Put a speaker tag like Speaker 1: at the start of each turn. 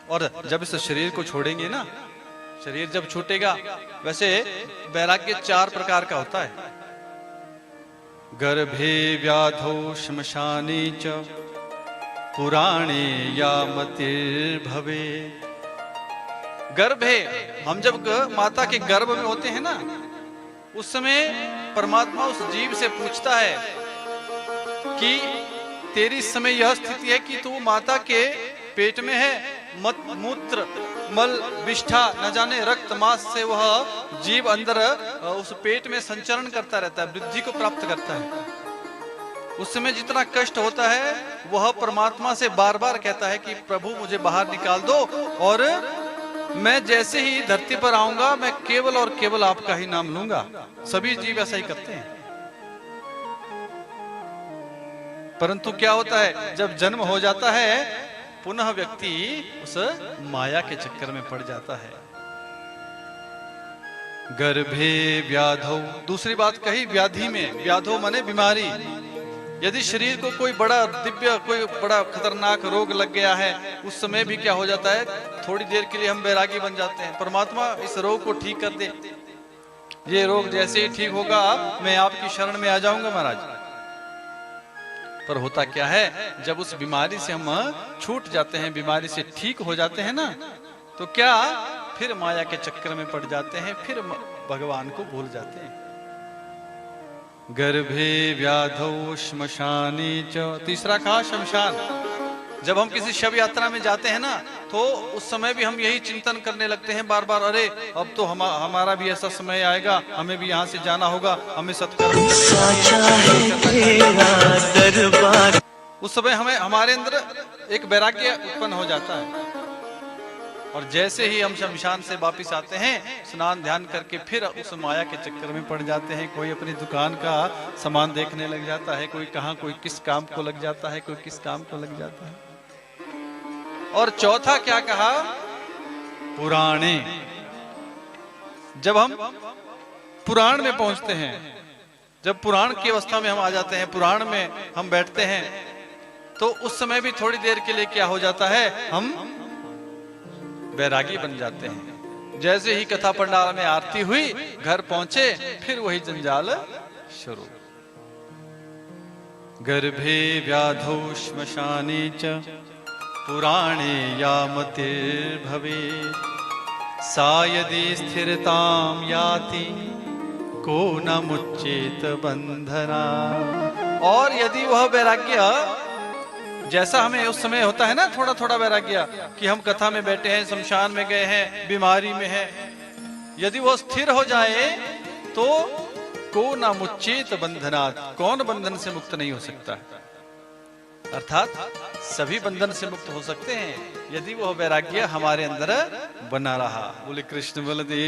Speaker 1: और जब इस शरीर को छोड़ेंगे ना, शरीर जब छूटेगा, वैसे वैराग्य 4 प्रकार का होता है। गर्भे व्याधो श्मशाने च पुराणे यामतिर्भवे। गर्भ है, हम जब माता के गर्भ में होते हैं ना, उस समय परमात्मा उस जीव से पूछता है कि तेरी इस समय यह स्थिति है कि तू माता के पेट में है, मत मूत्र मल विष्ठा न जाने रक्त मांस से वह जीव अंदर उस पेट में संचरण करता रहता है, वृद्धि को प्राप्त करता है। उस समय जितना कष्ट होता है वह परमात्मा से बार बार कहता है कि प्रभु मुझे बाहर निकाल दो, और मैं जैसे ही धरती पर आऊंगा मैं केवल और केवल आपका ही नाम लूंगा। सभी जीव ऐसा ही करते हैं। परंतु क्या होता है, जब जन्म हो जाता है पुनः व्यक्ति उस माया के चक्कर में पड़ जाता है। गर्भे व्याधो, दूसरी बात कही व्याधि में, व्याधो माने बीमारी। यदि शरीर को कोई बड़ा दिव्य, कोई बड़ा खतरनाक रोग लग गया है, उस समय भी क्या हो जाता है, थोड़ी देर के लिए हम बैरागी बन जाते हैं। परमात्मा इस रोग को ठीक कर दे, ये रोग जैसे ही ठीक होगा मैं आपकी शरण में आ जाऊंगा महाराज। पर होता क्या है, जब उस बीमारी से हम छूट जाते हैं, बीमारी से ठीक हो जाते हैं ना, तो क्या फिर माया के चक्कर में पड़ जाते हैं, फिर भगवान को भूल जाते हैं। गर्भे व्याधो श्मशाने च, तीसरा कहा शमशान। जब हम किसी शव यात्रा में जाते हैं ना, तो उस समय भी हम यही चिंतन करने लगते हैं बार बार, अरे अब तो हमारा भी ऐसा समय आएगा, हमें भी यहाँ से जाना होगा, हमें सत्कर्म। उस समय हमें हमारे अंदर एक वैराग्य उत्पन्न हो जाता है, और जैसे ही हम शमशान से वापिस आते हैं, स्नान ध्यान करके फिर उस माया के चक्कर में पड़ जाते हैं। कोई अपनी दुकान का सामान देखने लग जाता है, कोई कहाँ, कोई किस काम को लग जाता है, कोई किस काम को लग जाता है। और चौथा क्या कहा, पुराणे। जब हम पुराण में पहुंचते हैं, जब पुराण की अवस्था में हम आ जाते हैं, पुराण में हम बैठते हैं, तो उस समय भी थोड़ी देर के लिए क्या हो जाता है, हम वैरागी बन जाते हैं। जैसे ही कथा पंडाल में आरती हुई, घर पहुंचे, फिर वही जंजाल शुरू। गर्भे व्याधो श्मशाने च पुराणे यामतिर्भवे सा यदि स्थिरतां याति को न मुच्चेत बंधना। और यदि वह वैराग्य, जैसा हमें उस समय होता है ना थोड़ा थोड़ा वैराग्य, कि हम कथा में बैठे हैं, शमशान में गए हैं, बीमारी में हैं, यदि वो स्थिर हो जाए तो को न मुच्चेत बंधनात्, कौन बंधन से मुक्त नहीं हो सकता। अर्थात सभी बंधन से मुक्त हो सकते हैं यदि वह वैराग्य हमारे अंदर बना रहा। बोले कृष्ण बलदेव।